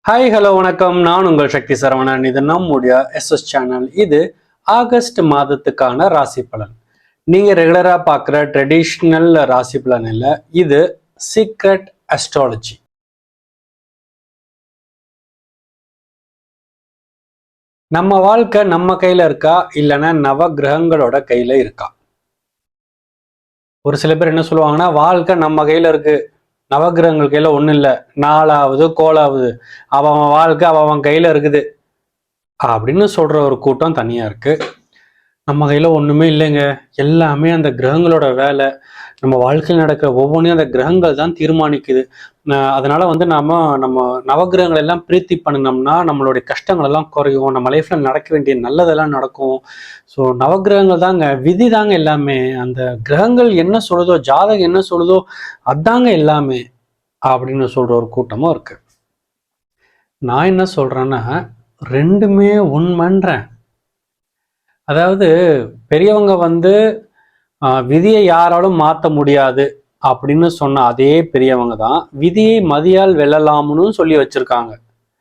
Hi hello வணக்கம். நான் உங்கள் சக்தி சரவணன். இது நம்முடைய எஸ்எஸ் சேனல். இது ஆகஸ்ட் மாதத்துக்கான ராசி பலன். நீங்க ரெகுலரா பார்க்குற ட்ரெடிஷ்னல் ராசி பலன் இல்லை, இது சீக்ரெட் அஸ்ட்ராலஜி. நம்ம வாழ்க்கை நம்ம கையில இருக்கா இல்லைன்னா நவ கிரகங்களோட கையில இருக்கா? ஒரு சில பேர் என்ன சொல்லுவாங்கன்னா, வாழ்க்கை நம்ம கையில இருக்கு, நவகிரகங்கள் கையில ஒன்றும் இல்லை, நாலாவது கோலாவது, அவன் வாழ்க்கை அவன் கையில இருக்குது அப்படின்னு சொல்ற ஒரு கூட்டம் தனியா இருக்கு. நம்ம கையில ஒண்ணுமே இல்லைங்க, எல்லாமே அந்த கிரகங்களோட வேலை. நம்ம வாழ்க்கையில் நடக்கிற ஒவ்வொன்றையும் அந்த கிரகங்கள் தான் தீர்மானிக்குது. அதனால நம்ம நவகிரகங்கள் எல்லாம் பிரீத்தி பண்ணினோம்னா நம்மளுடைய கஷ்டங்கள் எல்லாம் குறையும், நம்ம லைஃப்ல நடக்க வேண்டிய நல்லதெல்லாம் நடக்கும். ஸோ நவகிரகங்கள் தாங்க, விதி தாங்க எல்லாமே. அந்த கிரகங்கள் என்ன சொல்லுதோ, ஜாதகம் என்ன சொல்லுதோ அதாங்க எல்லாமே அப்படின்னு சொல்ற ஒரு கூட்டமும் இருக்கு. நான் என்ன சொல்றேன்னா, ரெண்டுமே உண்மைன்றேன். அதாவது பெரியவங்க விதியை யாராலும் மாற்ற முடியாது அப்படின்னு சொன்ன அதே பெரியவங்க தான் விதியை மதியால் வெல்லலாம்னு சொல்லி வச்சிருக்காங்க.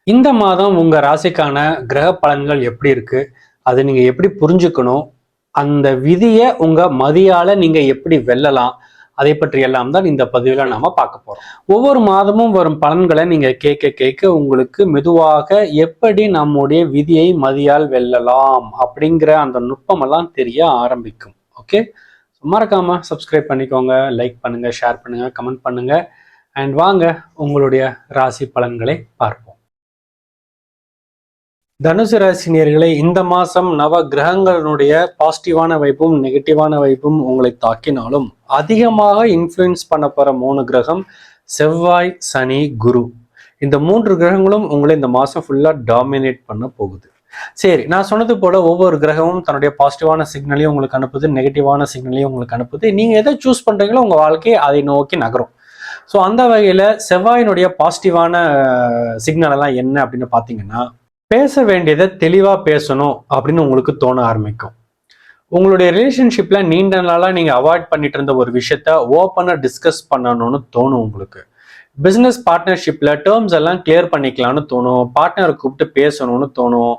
இந்த மாதம் உங்க ராசிக்கான கிரக பலன்கள் எப்படி இருக்கு, அதை நீங்க எப்படி புரிஞ்சுக்கணும், அந்த விதியை உங்க மதியால நீங்க எப்படி வெல்லலாம், அதை பற்றி எல்லாம் தான் இந்த பதிவில் நாம பார்க்க போறோம். ஒவ்வொரு மாதமும் வரும் பலன்களை நீங்க கேட்க கேட்க உங்களுக்கு மெதுவாக எப்படி நம்முடைய விதியை மதியால் வெல்லலாம் அப்படிங்கிற அந்த நுட்பமெல்லாம் தெரிய ஆரம்பிக்கும். ஓகே, மறக்காம சப்ஸ்கிரைப் பண்ணிக்கோங்க, லைக் பண்ணுங்க, ஷேர் பண்ணுங்க, கமெண்ட் பண்ணுங்க. அண்ட் வாங்க உங்களுடைய ராசி பலன்களை பார்ப்போம். தனுசு ராசினியர்களை, இந்த மாசம் நவ கிரகங்களுடைய பாசிட்டிவான வைப்பும் நெகட்டிவான வைப்பும் உங்களை தாக்கினாலும் அதிகமாக இன்ஃப்ளூயன்ஸ் பண்ண போற 3 கிரகம் செவ்வாய், சனி, குரு. இந்த 3 கிரகங்களும் உங்களை இந்த மாசம் ஃபுல்லா டாமினேட் பண்ண போகுது. சரி, நான் சொன்னது போல ஒவ்வொரு கிரகமும் தன்னுடைய பாசிட்டிவான சிக்னலையும் உங்களுக்கு அனுப்புது, நெகட்டிவான சிக்னலையும் உங்களுக்கு அனுப்புது. நீங்க எதை சூஸ் பண்றீங்களோ உங்க வாழ்க்கையை அதை நோக்கி நகரும். ஸோ அந்த வகையில செவ்வாயினுடைய பாசிட்டிவான சிக்னல் எல்லாம் என்ன அப்படின்னு பாத்தீங்கன்னா, பேச வேண்டியதை தெளிவா பேசணும் அப்படின்னு உங்களுக்கு தோண ஆரம்பிக்கும். உங்களுடைய ரிலேஷன்ஷிப்ல நீண்ட நாளா நீங்க அவாய்ட் பண்ணிட்டு இருந்த ஒரு விஷயத்த ஓப்பனா டிஸ்கஸ் பண்ணணும்னு தோணும். உங்களுக்கு பிசினஸ் பார்ட்னர்ஷிப்ல டேர்ம்ஸ் எல்லாம் கிளியர் பண்ணிக்கலாம்னு தோணும், பார்ட்னரை கூப்பிட்டு பேசணும்னு தோணும்.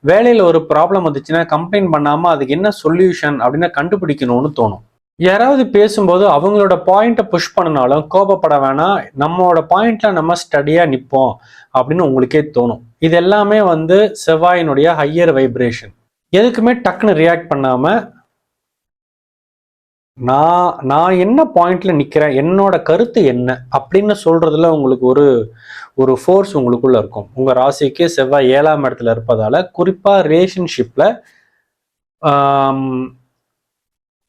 வேலையில ஒரு ப்ராப்ளம் வந்துச்சுன்னா கம்ப்ளைண்ட் பண்ணாம அதுக்கு என்ன சொல்யூஷன் அப்படின்னு கண்டுபிடிக்கணும்னு தோணும். யாராவது பேசும்போது அவங்களோட பாயிண்ட்டை புஷ் பண்ணினாலும் கோபப்பட வேணாம், நம்மளோட பாயிண்ட்ல நம்ம ஸ்டடியா நிற்போம் அப்படின்னு உங்களுக்கே தோணும். இது எல்லாமே செவ்வாயினுடைய ஹையர் வைப்ரேஷன். எதுக்குமே டக்குன்னு ரியாக்ட் பண்ணாம நான் என்ன பாயிண்ட்ல நிக்கிறேன், என்னோட கருத்து என்ன அப்படின்னு சொல்றதுல உங்களுக்கு ஒரு ஃபோர்ஸ் உங்களுக்குள்ள இருக்கும். உங்க ராசிக்கு செவ்வாய் 7ஆம் இடத்துல இருப்பதால குறிப்பா ரிலேஷன்ஷிப்ல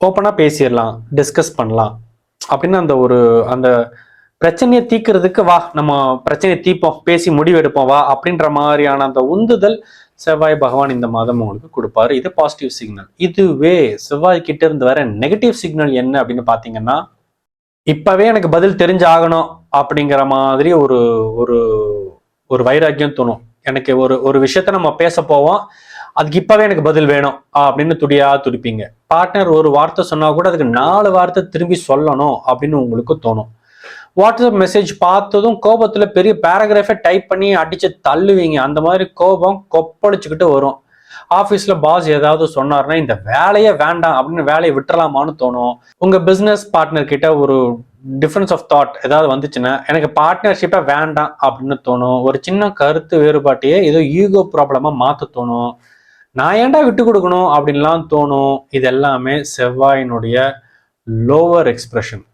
ஓப்பனா பேசிடலாம், டிஸ்கஸ் பண்ணலாம் அப்படின்னு அந்த பிரச்சனையை தீர்க்கறதுக்கு வா, நம்ம பிரச்சனையை தீர்ப்போம், பேசி முடிவெடுப்போம் வா அப்படின்ற மாதிரியான அந்த உந்துதல் செவ்வாய் பகவான் இந்த மாதம் உங்களுக்கு கொடுப்பாரு. இது பாசிட்டிவ் சிக்னல். இதுவே செவ்வாய் கிட்ட இருந்து வர நெகட்டிவ் சிக்னல் என்ன அப்படின்னு பாத்தீங்கன்னா, இப்பவே எனக்கு பதில் தெரிஞ்சாகணும் அப்படிங்கிற மாதிரி ஒரு ஒரு ஒரு வைராக்கியம் தோணும். எனக்கு ஒரு விஷயத்த நம்ம பேச போவோம், அதுக்கு இப்பவே எனக்கு பதில் வேணும் அப்படின்னு துடிப்பீங்க. பார்ட்னர் ஒரு வார்த்தை சொன்னா கூட அதுக்கு 4 வார்த்தை திரும்பி சொல்லணும் அப்படின்னு உங்களுக்கு தோணும். வாட்ஸ்அப் மெசேஜ் பார்த்ததும் கோபத்துல பெரிய பேராகிராஃபை டைப் பண்ணி அடிச்சு தள்ளுவீங்க. அந்த மாதிரி கோபம் கொப்பளிச்சுக்கிட்டு வரும். ஆஃபீஸ்ல பாஸ் ஏதாவது சொன்னார்னா இந்த வேலையே வேண்டாம் அப்படின்னு வேலையை விட்டுறலாமான்னு தோணும். உங்க பிசினஸ் பார்ட்னர் கிட்ட ஒரு டிஃபரன்ஸ் ஆஃப் தாட் ஏதாவது வந்துச்சுன்னா எனக்கு பார்ட்னர்ஷிப்பை வேண்டாம் அப்படின்னு தோணும். ஒரு சின்ன கருத்து வேறுபாட்டையே ஏதோ ஈகோ ப்ராப்ளமா மாத்த தோணும். நான் ஏன்டா விட்டு கொடுக்கணும் அப்படின்லாம் தோணும். இது எல்லாமே செவ்வாயினுடைய லோவர் எக்ஸ்பிரஷன்.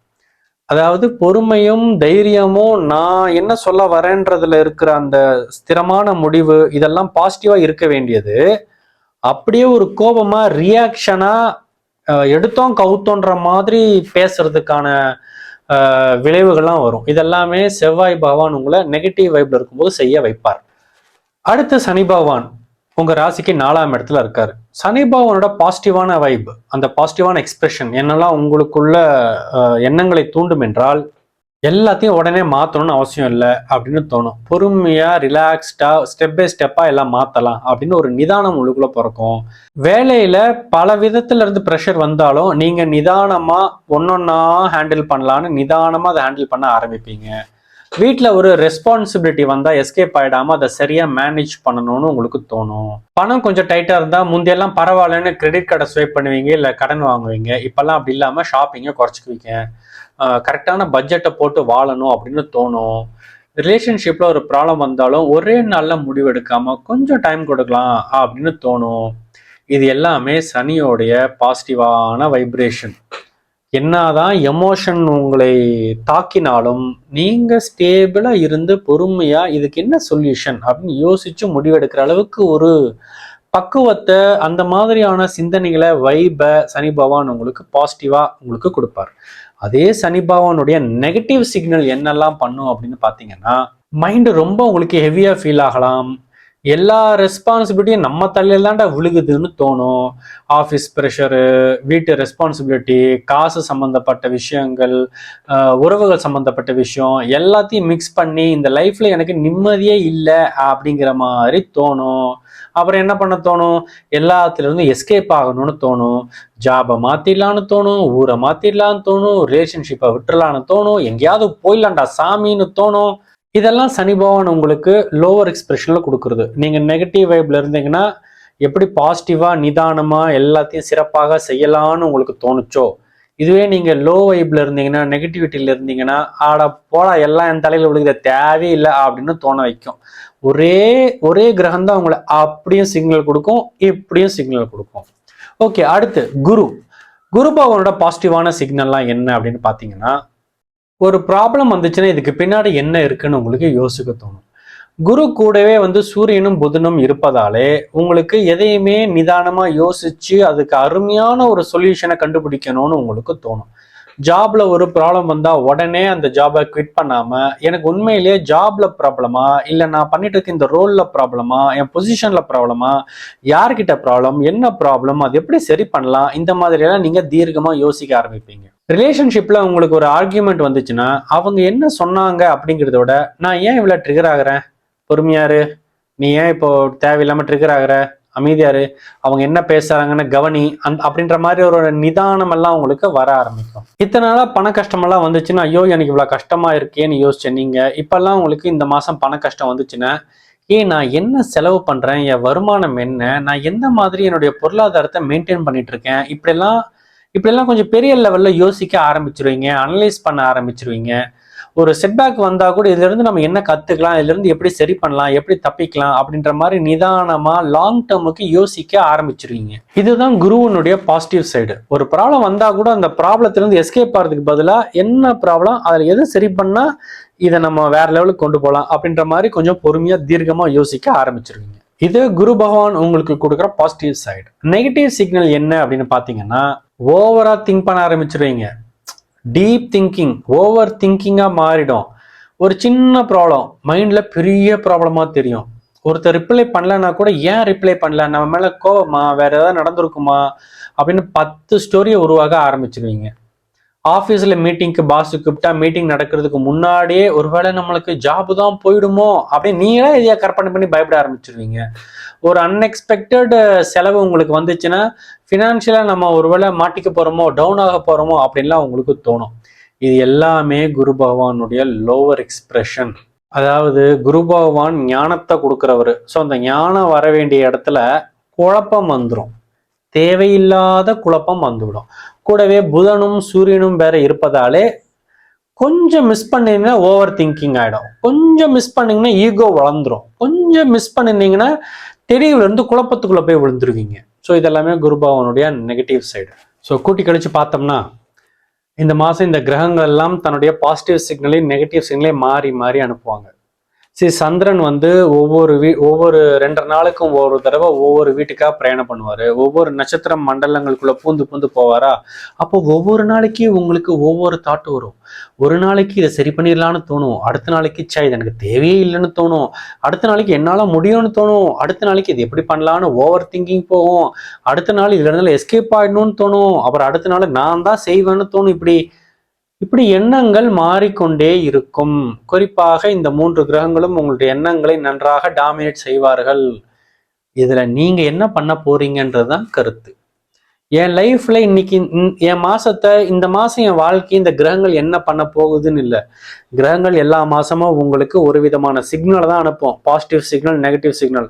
அதாவது பொறுமையும் தைரியமும் நான் என்ன சொல்ல வரேன்றதுல இருக்கிற அந்த ஸ்திரமான முடிவு இதெல்லாம் பாசிட்டிவா இருக்க வேண்டியது அப்படியே ஒரு கோபமா ரியாக்ஷனா எடுத்தோம் கவுத்தோன்ற மாதிரி பேசுறதுக்கான விளைவுகள்லாம் வரும். இதெல்லாமே செவ்வாய் பகவான் உங்களை நெகட்டிவ் வைப்ல இருக்கும்போது செய்ய வைப்பார். அடுத்து சனி பகவான் உங்க ராசிக்கு 4ஆம் இடத்துல இருக்காரு. சனி பகவானோட பாசிட்டிவான வைப், அந்த பாசிட்டிவான எக்ஸ்பிரஷன் என்னெல்லாம் உங்களுக்குள்ள எண்ணங்களை தூண்டும் என்றால் எல்லாத்தையும் உடனே மாற்றணும்னு அவசியம் இல்லை அப்படின்னு தோணும். பொறுமையா ரிலாக்ஸ்டா ஸ்டெப் பை ஸ்டெப்பா எல்லாம் மாத்தலாம் அப்படின்னு ஒரு நிதானம் உள்ளுக்குள்ள பிறக்கும். வேலையில பல விதத்துல இருந்து ப்ரெஷர் வந்தாலும் நீங்க நிதானமா ஒன்னொன்னா ஹேண்டில் பண்ணலான்னு நிதானமா அதை ஹேண்டில் பண்ண ஆரம்பிப்பீங்க. வீட்டில் ஒரு ரெஸ்பான்சிபிலிட்டி வந்தால் எஸ்கேப் ஆகிடாமல் அதை சரியாக மேனேஜ் பண்ணணும்னு உங்களுக்கு தோணும். பணம் கொஞ்சம் டைட்டாக இருந்தால் முந்தையெல்லாம் பரவாயில்லன்னு கிரெடிட் கார்டை ஸ்வைப் பண்ணுவீங்க, இல்லை கடன் வாங்குவீங்க. இப்போல்லாம் அப்படி இல்லாமல் ஷாப்பிங்கை குறைச்சிக்குவீங்க. கரெக்டான பட்ஜெட்டை போட்டு வாழணும் அப்படின்னு தோணும். ரிலேஷன்ஷிப்பில் ஒரு ப்ராப்ளம் வந்தாலும் ஒரே நாளில் முடிவெடுக்காமல் கொஞ்சம் டைம் கொடுக்கலாம் அப்படின்னு தோணும். இது எல்லாமே சனியோடைய பாசிட்டிவான வைப்ரேஷன். என்னதான் எமோஷன் உங்களை தாக்கினாலும் நீங்க ஸ்டேபிளா இருந்து பொறுமையா இதுக்கு என்ன சொல்யூஷன் அப்படின்னு யோசிச்சு முடிவெடுக்கிற அளவுக்கு ஒரு பக்குவத்தை, அந்த மாதிரியான சிந்தனைகளை, வைபை சனி பகவான் உங்களுக்கு பாசிட்டிவா உங்களுக்கு கொடுப்பார். அதே சனி பகவானுடைய நெகட்டிவ் சிக்னல் என்னெல்லாம் பண்ணும் அப்படின்னு பாத்தீங்கன்னா, மைண்டு ரொம்ப உங்களுக்கு ஹெவியா ஃபீல் ஆகலாம். எல்லா ரெஸ்பான்சிபிலிட்டியும் நம்ம தலையில தாண்டா விழுகுதுன்னு தோணும். ஆஃபீஸ் ப்ரெஷரு, வீட்டு ரெஸ்பான்சிபிலிட்டி, காசு சம்மந்தப்பட்ட விஷயங்கள், உறவுகள் சம்மந்தப்பட்ட விஷயம் எல்லாத்தையும் மிக்ஸ் பண்ணி இந்த லைஃப்ல எனக்கு நிம்மதியே இல்லை அப்படிங்கிற மாதிரி தோணும். அப்புறம் என்ன பண்ண தோணும்? எல்லாத்துலேருந்து எஸ்கேப் ஆகணும்னு தோணும். ஜாபை மாற்றிடலான்னு தோணும், ஊரை மாற்றிடலான்னு தோணும், ரிலேஷன்ஷிப்பை விட்டுறலான்னு தோணும், எங்கேயாவது போயிடலாண்டா சாமின்னு தோணும். இதெல்லாம் சனி பகவான் உங்களுக்கு லோவர் எக்ஸ்பிரஷன்ல கொடுக்குறது. நீங்க நெகட்டிவ் வைப்ல இருந்தீங்கன்னா எப்படி பாசிட்டிவா நிதானமா எல்லாத்தையும் சிறப்பாக செய்யலாம்னு உங்களுக்கு தோணுச்சோ, இதுவே நீங்க லோ வைப்ல இருந்தீங்கன்னா, நெகட்டிவிட்டியில இருந்தீங்கன்னா, ஆடா போடா எல்லாம் என் தலையில விழுகுத தேவையில்லை அப்படின்னு தோண வைக்கும். ஒரே கிரகம் தான் உங்களை அப்படியும் சிக்னல் கொடுக்கும், இப்படியும் சிக்னல் கொடுக்கும். ஓகே, அடுத்து குரு பகவானோட பாசிட்டிவான சிக்னல்லாம் என்ன அப்படின்னு பாத்தீங்கன்னா, ஒரு ப்ராப்ளம் வந்துச்சுன்னா இதுக்கு பின்னாடி என்ன இருக்குன்னு உங்களுக்கு யோசிக்க தோணும். குரு கூடவே சூரியனும் புதனும் இருப்பதாலே உங்களுக்கு எதையுமே நிதானமா யோசிச்சு அதுக்கு அருமையான ஒரு சொல்யூஷனை கண்டுபிடிக்கணும்னு உங்களுக்கு தோணும். ஜாப்ல ஒரு ப்ராப்ளம் வந்தா உடனே அந்த ஜாபை குவிட் பண்ணாம, எனக்கு உண்மையிலேயே ஜாப்ல ப்ராப்ளமா, இல்லை நான் பண்ணிட்டு இருக்க இந்த ரோல்ல ப்ராப்ளமா, என் பொசிஷன்ல ப்ராப்ளமா, யார்கிட்ட ப்ராப்ளம், என்ன ப்ராப்ளம், அது எப்படி சரி பண்ணலாம், இந்த மாதிரி எல்லாம் நீங்க தீர்க்கமா யோசிக்க ஆரம்பிப்பீங்க. ரிலேஷன்ஷிப்ல உங்களுக்கு ஒரு ஆர்கியூமெண்ட் வந்துச்சுன்னா அவங்க என்ன சொன்னாங்க அப்படிங்கிறத விட, நான் ஏன் இவ்வளவு ட்ரிகர் ஆகுறேன், பொறுமையாரு, நீ ஏன் இப்போ தேவையில்லாம ட்ரிகர் ஆகுற, அமைதியாரு, அவங்க என்ன பேசுறாங்கன்னு கவனி, அப்படின்ற மாதிரி ஒரு நிதானம் எல்லாம் உங்களுக்கு வர ஆரம்பிக்கும். இத்தனை நாளா பண கஷ்டமெல்லாம் வந்துச்சுன்னா, ஐயோ எனக்கு இவ்வளவு கஷ்டமா இருக்கேன்னு யோசிச்சேன். நீங்க இப்பெல்லாம் உங்களுக்கு இந்த மாசம் பண கஷ்டம் வந்துச்சுன்னா, நான் என்ன செலவு பண்றேன், என் வருமானம் என்ன, நான் எந்த மாதிரி என்னுடைய பொருளாதாரத்தை மெயின்டைன் பண்ணிட்டு இருக்கேன், இப்படியெல்லாம் கொஞ்சம் பெரிய லெவல்ல யோசிக்க ஆரம்பிச்சிருவீங்க, அனலைஸ் பண்ண ஆரம்பிச்சிருவீங்க. ஒரு செட்பேக் வந்தா கூட இதுல இருந்து நம்ம என்ன கத்துக்கலாம், இதுல இருந்து எப்படி சரி பண்ணலாம், எப்படி தப்பிக்கலாம் அப்படின்ற மாதிரி நிதானமா லாங் டேர்முக்கு யோசிக்க ஆரம்பிச்சிருவீங்க. இதுதான் குருவனுடைய பாசிட்டிவ் சைடு. ஒரு ப்ராப்ளம் வந்தா கூட அந்த ப்ராப்ளத்துல இருந்து எஸ்கேப் ஆகிறதுக்கு பதிலா என்ன ப்ராப்ளம், அதுல எது சரி பண்ணா இதை நம்ம வேற லெவலுக்கு கொண்டு போகலாம் அப்படின்ற மாதிரி கொஞ்சம் பொறுமையா தீர்க்கமா யோசிக்க ஆரம்பிச்சிருவீங்க. இது குரு பகவான் உங்களுக்கு கொடுக்குற பாசிட்டிவ் சைடு. நெகட்டிவ் சிக்னல் என்ன அப்படின்னு பாத்தீங்கன்னா, ஓவரா திங்க் பண்ண ஆரம்பிச்சிருவீங்க. டீப் திங்கிங், ஓவர் திங்கிங்கா மாறிடும். ஒரு சின்ன ப்ராப்ளம் மைண்ட்ல பெரிய ப்ராப்ளமா தெரியும். ஒருத்தர் ரிப்ளை பண்ணலன்னா கூட ஏன் ரிப்ளை பண்ணல, நம்ம மேல கோவமா, வேற ஏதாவது நடந்திருக்குமா அப்படின்னு 10 ஸ்டோரியை உருவாக ஆரம்பிச்சிருவீங்க. ஆஃபீஸில் மீட்டிங்க்கு பாஸ் கூப்பிட்டா மீட்டிங் நடக்கிறதுக்கு முன்னாடியே ஒருவேளை நம்மளுக்கு ஜாபு தான் போயிடுமோ அப்படின்னு நீங்களே இதையா கற்பனை பண்ணி பயப்பட ஆரம்பிச்சிருவீங்க. ஒரு அன்எக்ஸ்பெக்டட் செலவு உங்களுக்கு வந்துச்சுன்னா, ஃபினான்ஷியலாக நம்ம ஒருவேளை மாட்டிக்க போகிறோமோ, டவுன் ஆக போகிறோமோ அப்படின்லாம் உங்களுக்கு தோணும். இது எல்லாமே குரு பகவானுடைய லோவர் எக்ஸ்பிரஷன். அதாவது குரு பகவான் ஞானத்தை கொடுக்குறவர். ஸோ அந்த ஞானம் வர வேண்டிய இடத்துல குழப்பம் வந்துடும், தேவையில்லாத குழப்பம் வந்துவிடும். கூடவே புதனும் சூரியனும் வேற இருப்பதாலே கொஞ்சம் மிஸ் பண்ணீங்கன்னா ஓவர் திங்கிங் ஆகிடும், கொஞ்சம் மிஸ் பண்ணீங்கன்னா ஈகோ வளர்ந்துடும், கொஞ்சம் மிஸ் பண்ணிருந்தீங்கன்னா தெளிவுலேருந்து குழப்பத்துக்குள்ளே போய் விழுந்துருவீங்க. ஸோ இதெல்லாமே குரு பகவானுடைய நெகட்டிவ் சைடு. ஸோ கூட்டி கழிச்சு பார்த்தோம்னா, இந்த மாதம் இந்த கிரகங்கள் எல்லாம் தன்னுடைய பாசிட்டிவ் சிக்னலையும் நெகட்டிவ் சிக்னலையும் மாறி மாறி அனுப்புவாங்க. சந்திரன் ஒவ்வொரு 2 நாளுக்கும் ஒவ்வொரு தடவை ஒவ்வொரு வீட்டுக்காக பிரயாணம் பண்ணுவார். ஒவ்வொரு நட்சத்திர மண்டலங்களுக்குள்ள பூந்து போவாரா. அப்போ ஒவ்வொரு நாளைக்கு உங்களுக்கு ஒவ்வொரு தாட்டு வரும். ஒரு நாளைக்கு இதை சரி பண்ணிடலான்னு தோணும், அடுத்த நாளைக்கு இது எனக்கு தேவையே இல்லைன்னு தோணும், அடுத்த நாளைக்கு என்னால் முடியும்னு தோணும், அடுத்த நாளைக்கு இது எப்படி பண்ணலான்னு ஓவர் திங்கிங் போகும், அடுத்த நாள் இதுல இருந்தாலும் எஸ்கேப் ஆயிடணும்னு தோணும், அப்புறம் அடுத்த நாள் நான் தான் செய்வேன்னு தோணும். இப்படி எண்ணங்கள் மாறிக்கொண்டே இருக்கும். குறிப்பாக இந்த 3 கிரகங்களும் உங்களுடைய எண்ணங்களை நன்றாக டாமினேட் செய்வார்கள். இதுல நீங்க என்ன பண்ண போறீங்கன்றதுதான் கருத்து. என் லைஃப்ல இன்னைக்கு என் மாசத்தை இந்த மாசம் என் வாழ்க்கை இந்த கிரகங்கள் என்ன பண்ண போகுதுன்னு இல்லை. கிரகங்கள் எல்லா மாசமும் உங்களுக்கு ஒரு விதமான சிக்னலை தான் அனுப்பும். Positive signal, negative signal.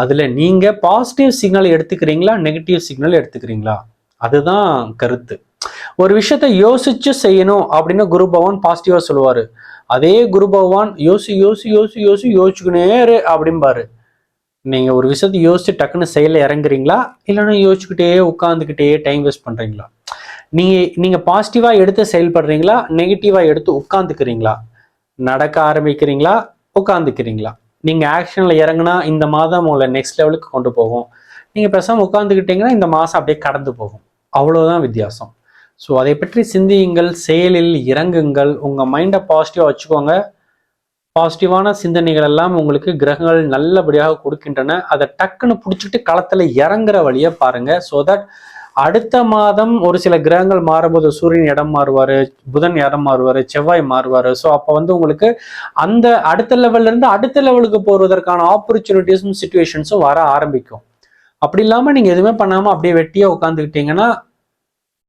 அதுல நீங்க பாசிட்டிவ் சிக்னல் எடுத்துக்கிறீங்களா, நெகட்டிவ் சிக்னல் எடுத்துக்கிறீங்களா, அதுதான் கருத்து. ஒரு விஷயத்த யோசிச்சு செய்யணும் அப்படின்னு குரு பகவான் பாசிட்டிவா சொல்லுவாரு. அதே குரு பகவான் யோசி யோசி யோசி யோசி யோசிச்சுக்கினே இரு அப்படிம்பாரு. நீங்க ஒரு விஷயத்த யோசிச்சு டக்குன்னு செயல இறங்குறீங்களா, இல்லைன்னா யோசிச்சுக்கிட்டே உட்காந்துக்கிட்டே டைம் வேஸ்ட் பண்றீங்களா? நீங்க நீங்க பாசிட்டிவா எடுத்து செயல்படுறீங்களா, நெகட்டிவா எடுத்து உட்காந்துக்கிறீங்களா? நடக்க ஆரம்பிக்கிறீங்களா, உட்காந்துக்கிறீங்களா? நீங்க ஆக்ஷன்ல இறங்குனா இந்த மாதம் உங்களை நெக்ஸ்ட் லெவலுக்கு கொண்டு போகும். நீங்க பேசாம உட்காந்துக்கிட்டீங்கன்னா இந்த மாசம் அப்படியே கடந்து போகும். அவ்வளவுதான் வித்தியாசம். ஸோ அதை பற்றி சிந்தியுங்கள், செயலில் இறங்குங்கள், உங்க மைண்டை பாசிட்டிவா வச்சுக்கோங்க. பாசிட்டிவான சிந்தனைகள் எல்லாம் உங்களுக்கு கிரகங்கள் நல்லபடியாக கொடுக்கின்றன. அதை டக்குன்னு பிடிச்சிட்டு களத்துல இறங்குற வழியை பாருங்க. ஸோ தட் அடுத்த மாதம் ஒரு சில கிரகங்கள் மாறும்போது சூரியன் இடம் மாறுவாரு, புதன் இடம் மாறுவாரு, செவ்வாய் மாறுவாரு. ஸோ அப்போ வந்து உங்களுக்கு அந்த அடுத்த லெவல்ல இருந்து அடுத்த லெவலுக்கு போறதற்கான ஆப்பர்ச்சுனிட்டிஸும் சுச்சுவேஷன்ஸும் வர ஆரம்பிக்கும். அப்படி இல்லாம நீங்க எதுவுமே பண்ணாம அப்படியே வெட்டியா உட்காந்துக்கிட்டீங்கன்னா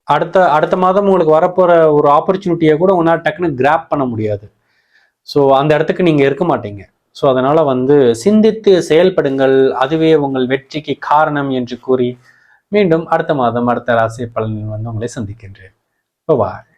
அடுத்த அடுத்த மாதம் உங்களுக்கு வரப்போற ஒரு ஆப்பர்ச்சுனிட்டியை கூட உங்களால் டக்குன்னு கிராப் பண்ண முடியாது. ஸோ அந்த இடத்துக்கு நீங்க இருக்க மாட்டீங்க. ஸோ அதனால வந்து சிந்தித்து செயல்படுங்கள், அதுவே உங்கள் வெற்றிக்கு காரணம் என்று கூறி மீண்டும் அடுத்த மாதம் அடுத்த ராசி பலனில் வந்து உங்களை சந்திக்கின்றேன். பாய்.